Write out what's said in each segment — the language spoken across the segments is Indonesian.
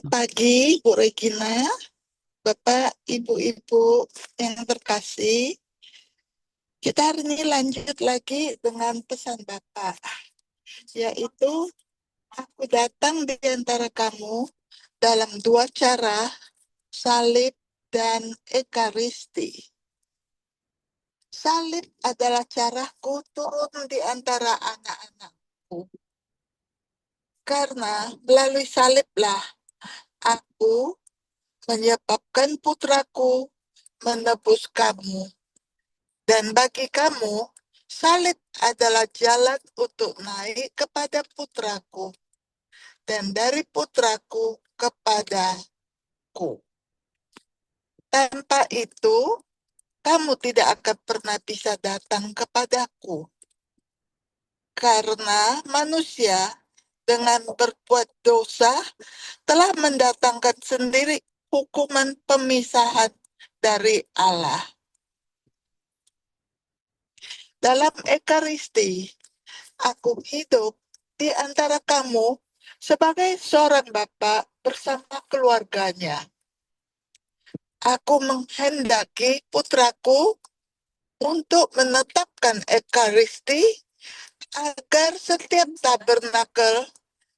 Pagi, Bu Regina, Bapak, Ibu-Ibu yang terkasih. Kita hari ini lanjut lagi dengan pesan Bapak, yaitu aku datang di antara kamu dalam dua cara, salib dan ekaristi. Salib adalah caraku turun di antara anak-anakku. Karena melalui saliblah aku menyebabkan putraku menebus kamu. Dan bagi kamu, salib adalah jalan untuk naik kepada putraku, dan dari putraku kepadaku. Tanpa itu, kamu tidak akan pernah bisa datang kepadaku. Karena manusia dengan berbuat dosa telah mendatangkan sendiri hukuman pemisahan dari Allah. Dalam ekaristi, aku hidup di antara kamu sebagai seorang bapak bersama keluarganya. Aku menghendaki putraku untuk menetapkan ekaristi agar setiap tabernakel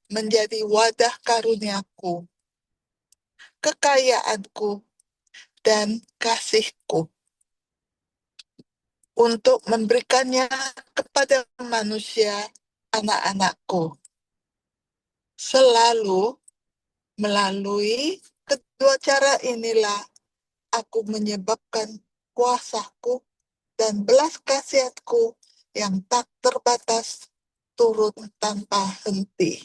menjadi wadah karuniaku, kekayaanku, dan kasihku untuk memberikannya kepada manusia, anak-anakku. Selalu melalui kedua cara inilah aku menyebabkan kuasaku dan belas kasihatku yang tak terbatas turun tanpa henti.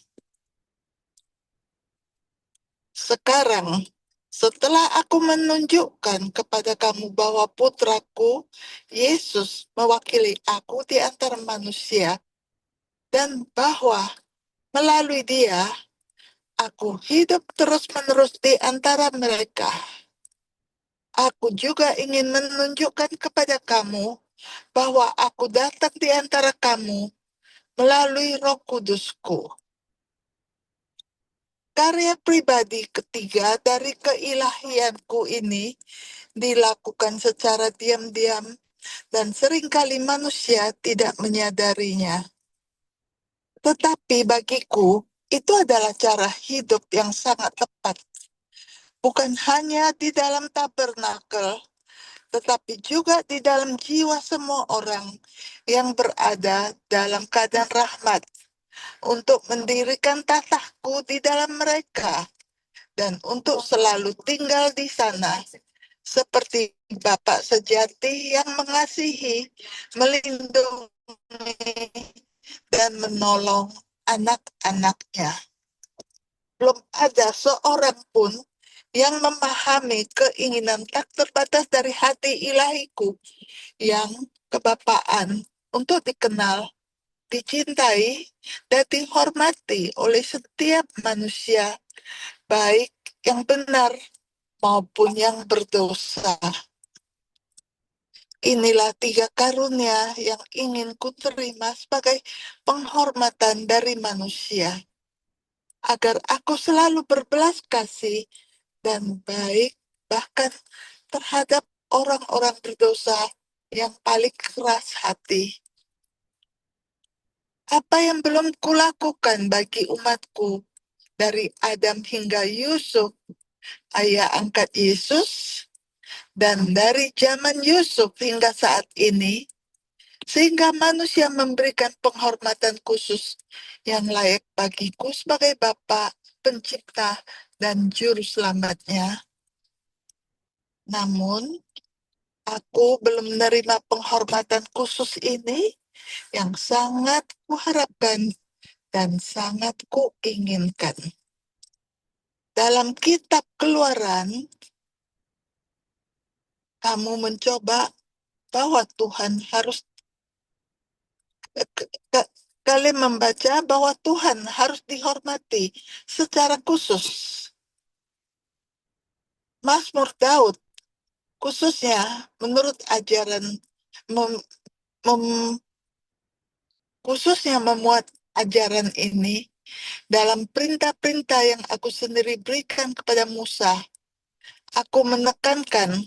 Sekarang, setelah aku menunjukkan kepada kamu bahwa putraku, Yesus, mewakili aku di antara manusia, dan bahwa melalui dia, aku hidup terus-menerus di antara mereka. Aku juga ingin menunjukkan kepada kamu bahwa aku datang di antara kamu melalui Roh Kudusku. Karya pribadi ketiga dari keilahianku ini dilakukan secara diam-diam dan seringkali manusia tidak menyadarinya. Tetapi bagiku, itu adalah cara hidup yang sangat tepat. Bukan hanya di dalam tabernakel, tetapi juga di dalam jiwa semua orang yang berada dalam keadaan rahmat untuk mendirikan tatahku di dalam mereka dan untuk selalu tinggal di sana seperti Bapak sejati yang mengasihi, melindungi, dan menolong anak-anaknya. Belum ada seorang pun yang memahami keinginan tak terbatas dari hati ilahiku yang kebapaan untuk dikenal, dicintai, dan dihormati oleh setiap manusia, baik yang benar maupun yang berdosa. Inilah tiga karunia yang ingin kuterima sebagai penghormatan dari manusia, agar aku selalu berbelas kasih dan baik bahkan terhadap orang-orang berdosa yang paling keras hati. Apa yang belum kulakukan bagi umatku dari Adam hingga Yusuf, ayah angkat Yesus, dan dari zaman Yusuf hingga saat ini, sehingga manusia memberikan penghormatan khusus yang layak bagiku sebagai Bapa, Pencipta, dan Juru Selamatnya. Namun, aku belum menerima penghormatan khusus ini yang sangat kuharapkan dan sangat kuinginkan. Dalam kitab Keluaran, kamu mencoba bahwa Tuhan harus kalian membaca bahwa Tuhan harus dihormati secara khusus. Mazmur Daud khususnya menurut ajaran khususnya memuat ajaran ini Dalam perintah-perintah yang aku sendiri berikan kepada Musa, aku menekankan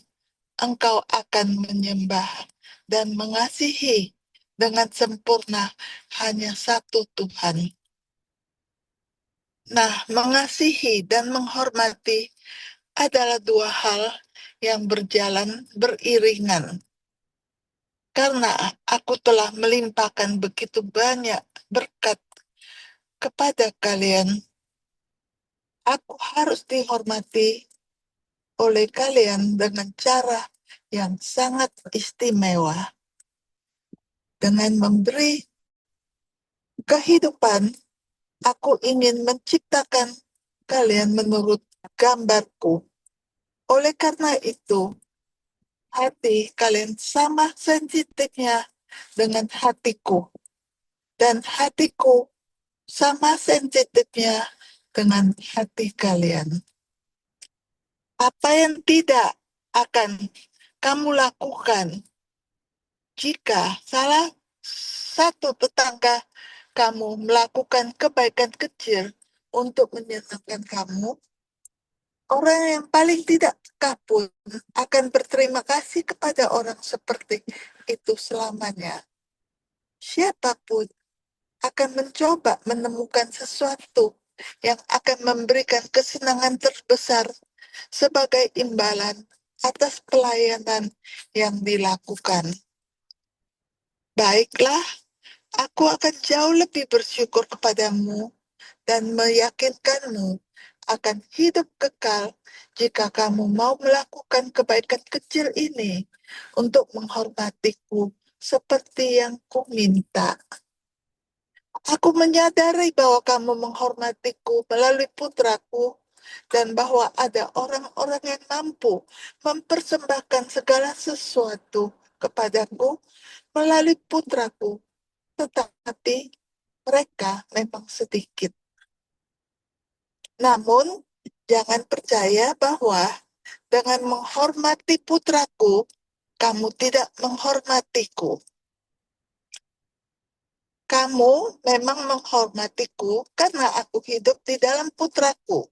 engkau akan menyembah dan mengasihi dengan sempurna hanya satu Tuhan. Nah, mengasihi dan menghormati adalah dua hal yang berjalan beriringan. Karena aku telah melimpahkan begitu banyak berkat kepada kalian, aku harus dihormati oleh kalian dengan cara yang sangat istimewa. Dengan memberi kehidupan, aku ingin menciptakan kalian menurut gambarku. Oleh karena itu, hati kalian sama sensitifnya dengan hatiku. Dan hatiku sama sensitifnya dengan hati kalian. Apa yang tidak akan kamu lakukan jika salah satu tetangga kamu melakukan kebaikan kecil untuk menyenangkan kamu? Orang yang paling tidak peka pun akan berterima kasih kepada orang seperti itu selamanya. Siapapun akan mencoba menemukan sesuatu yang akan memberikan kesenangan terbesar sebagai imbalan atas pelayanan yang dilakukan. Baiklah, aku akan jauh lebih bersyukur kepadamu dan meyakinkanmu akan hidup kekal jika kamu mau melakukan kebaikan kecil ini untuk menghormatiku seperti yang kuminta. Aku menyadari bahwa kamu menghormatiku melalui putraku dan bahwa ada orang-orang yang mampu mempersembahkan segala sesuatu kepadaku melalui putraku, tetapi mereka memang sedikit. Namun, jangan percaya bahwa dengan menghormati putraku, kamu tidak menghormatiku. Kamu memang menghormatiku karena aku hidup di dalam putraku.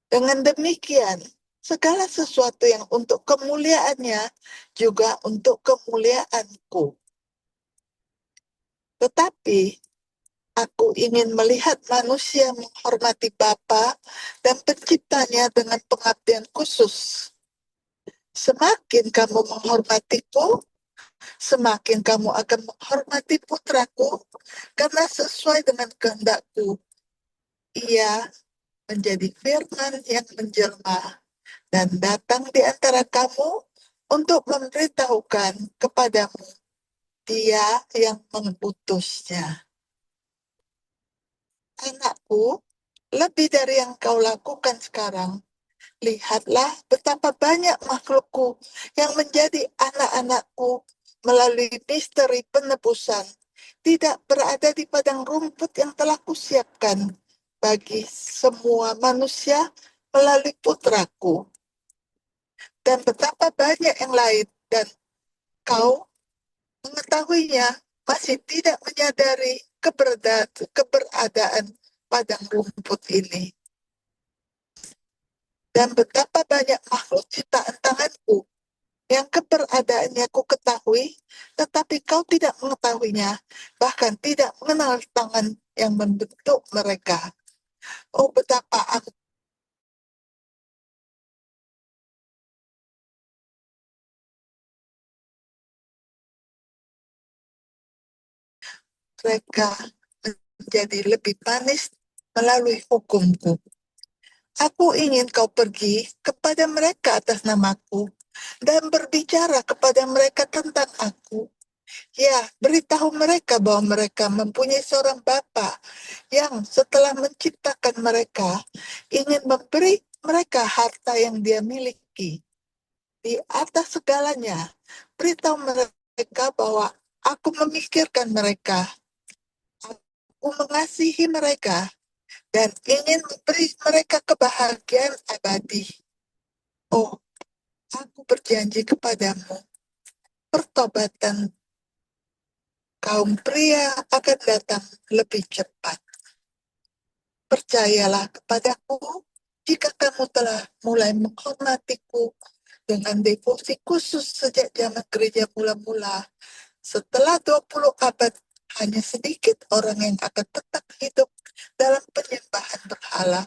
Dengan demikian, segala sesuatu yang untuk kemuliaannya juga untuk kemuliaanku. Tetapi, aku ingin melihat manusia menghormati Bapa dan Penciptanya dengan pengabdian khusus. Semakin kamu menghormatiku, semakin kamu akan menghormati putraku, karena sesuai dengan kehendakku, ia menjadi firman yang menjelma dan datang di antara kamu untuk memberitahukan kepadamu dia yang mengutusnya. Anakku, lebih dari yang kau lakukan sekarang, lihatlah betapa banyak makhlukku yang menjadi anak-anakku melalui misteri penebusan, tidak berada di padang rumput yang telah kusiapkan bagi semua manusia melalui putraku. Dan betapa banyak yang lain, dan kau mengetahuinya masih tidak menyadari keberadaan padang rumput ini. Dan betapa banyak makhluk ciptaan tanganku yang keberadaannya ku ketahui, tetapi kau tidak mengetahuinya, bahkan tidak mengenal tangan yang membentuk mereka. Oh, betapa aku mereka menjadi lebih manis melalui hukumku. Aku ingin kau pergi kepada mereka atas namaku dan berbicara kepada mereka tentang aku. Ya, beritahu mereka bahwa mereka mempunyai seorang Bapa yang setelah menciptakan mereka ingin memberi mereka harta yang dia miliki. Di atas segalanya, beritahu mereka bahwa aku memikirkan mereka, aku mengasihi mereka, dan ingin memberi mereka kebahagiaan abadi. Oh, aku berjanji kepadamu, pertobatan kaum pria akan datang lebih cepat. Percayalah kepadaku jika kamu telah mulai menghormatiku dengan devosi khusus sejak zaman gereja mula-mula. Setelah 20 abad, hanya sedikit orang yang akan tetap hidup dalam penyembahan berhala,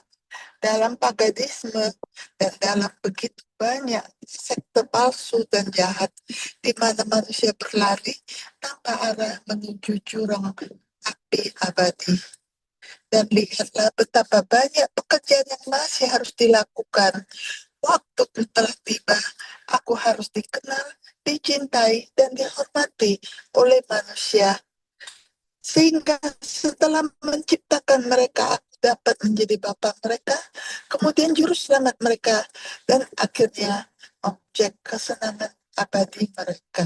dalam paganisme, dan dalam begitu banyak sekte palsu dan jahat, di mana manusia berlari tanpa arah menuju jurang api abadi. Dan lihatlah betapa banyak pekerjaan yang masih harus dilakukan. Waktu telah tiba, aku harus dikenal, dicintai, dan dihormati oleh manusia. Sehingga setelah menciptakan mereka, aku dapat menjadi bapa mereka, kemudian juru selamat mereka, dan akhirnya objek kesenangan abadi mereka.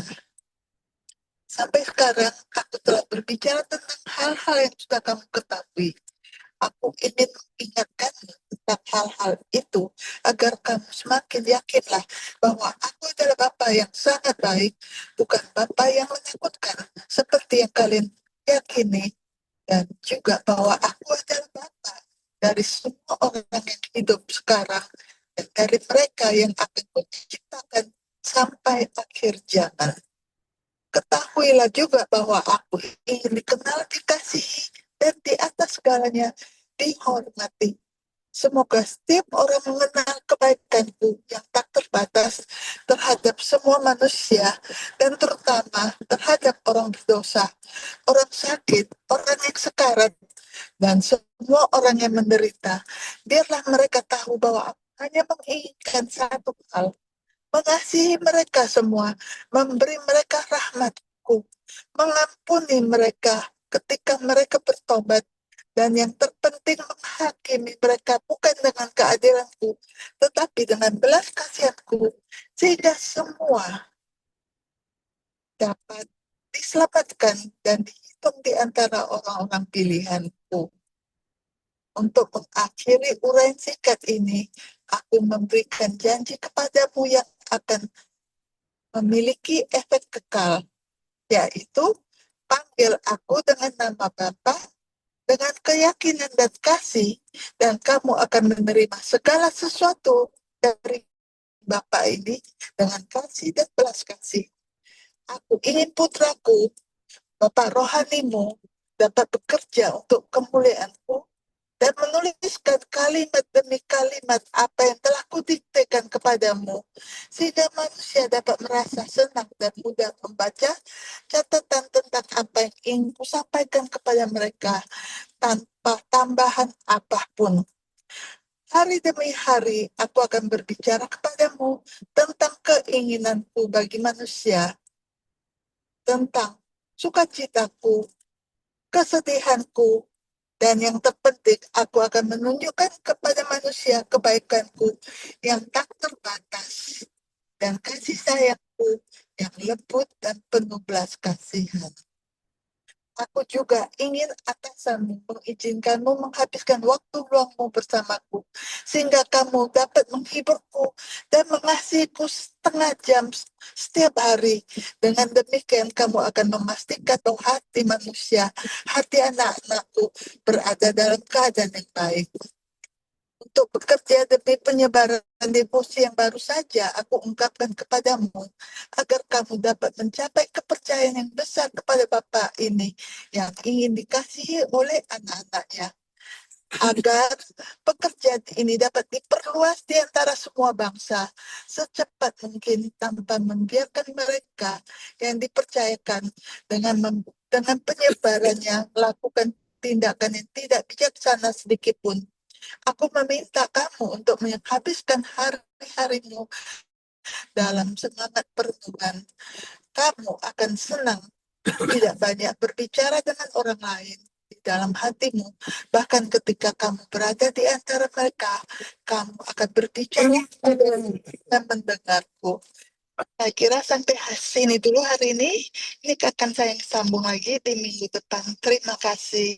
Sampai sekarang, aku telah berbicara tentang hal-hal yang sudah kamu ketahui. Aku ingin mengingatkanmu tentang hal-hal itu agar kamu semakin yakinlah bahwa aku adalah Bapa yang sangat baik, bukan Bapa yang menakutkan seperti yang kalian yakini, dan juga bahwa aku adalah Bapa dari semua orang yang hidup sekarang dan dari mereka yang akan menciptakan sampai akhir zaman. Ketahuilah juga bahwa aku ingin dikenal, dikasihi, dan di atas segalanya dihormati. Semoga setiap orang mengenal kebaikanku yang tak terbatas terhadap semua manusia, dan terutama terhadap orang berdosa, orang sakit, orang yang sekarat, dan semua orang yang menderita. Biarlah mereka tahu bahwa aku hanya menginginkan satu hal, mengasihi mereka semua, memberi mereka rahmatku, mengampuni mereka ketika mereka bertobat, dan yang terpenting menghakimi mereka bukan dengan keadilanku, tetapi dengan belas kasihanku, sehingga semua dapat diselamatkan dan dihitung di antara orang-orang pilihanku. Untuk mengakhiri uraian singkat ini, aku memberikan janji kepadamu yang akan memiliki efek kekal, yaitu panggil aku dengan nama Bapa, dengan keyakinan dan kasih, dan kamu akan menerima segala sesuatu dari Bapa ini dengan kasih dan belas kasih. Aku ingin putraku, Bapak rohanimu, dapat bekerja untuk kemuliaanku dan menuliskan kalimat demi kalimat apa yang telah kudiktekan kepadamu, sehingga manusia dapat merasa senang dan mudah membaca catatan tentang apa yang ingin kusampaikan kepada mereka tanpa tambahan apapun. Hari demi hari aku akan berbicara kepadamu tentang keinginanku bagi manusia, tentang sukacitaku, kesedihanku, dan yang terpenting, aku akan menunjukkan kepada manusia kebaikanku yang tak terbatas dan kasih sayangku yang lembut dan penuh belas kasihan. Aku juga ingin atasanmu mengizinkanmu menghabiskan waktu luangmu bersamaku, sehingga kamu dapat menghiburku dan mengasihiku setengah jam setiap hari. Dengan demikian kamu akan memastikan bahwa hati manusia, hati anak-anakku berada dalam keadaan yang baik. Untuk bekerja demi penyebaran devosi yang baru saja aku ungkapkan kepadamu, agar kamu dapat mencapai kepercayaan yang besar kepada Bapa ini yang ingin dikasihi oleh anak-anaknya, agar pekerjaan ini dapat diperluas di antara semua bangsa secepat mungkin tanpa membiarkan mereka yang dipercayakan dengan penyebarannya melakukan tindakan yang tidak bijaksana sedikit pun. Aku meminta kamu untuk menghabiskan hari-harimu dalam semangat perenungan. Kamu akan senang tidak banyak berbicara dengan orang lain di dalam hatimu. Bahkan ketika kamu berada di antara mereka, kamu akan berbicara dan mendengarku. Saya kira sampai sini dulu hari ini. Ini akan saya sambung lagi di minggu depan. Terima kasih.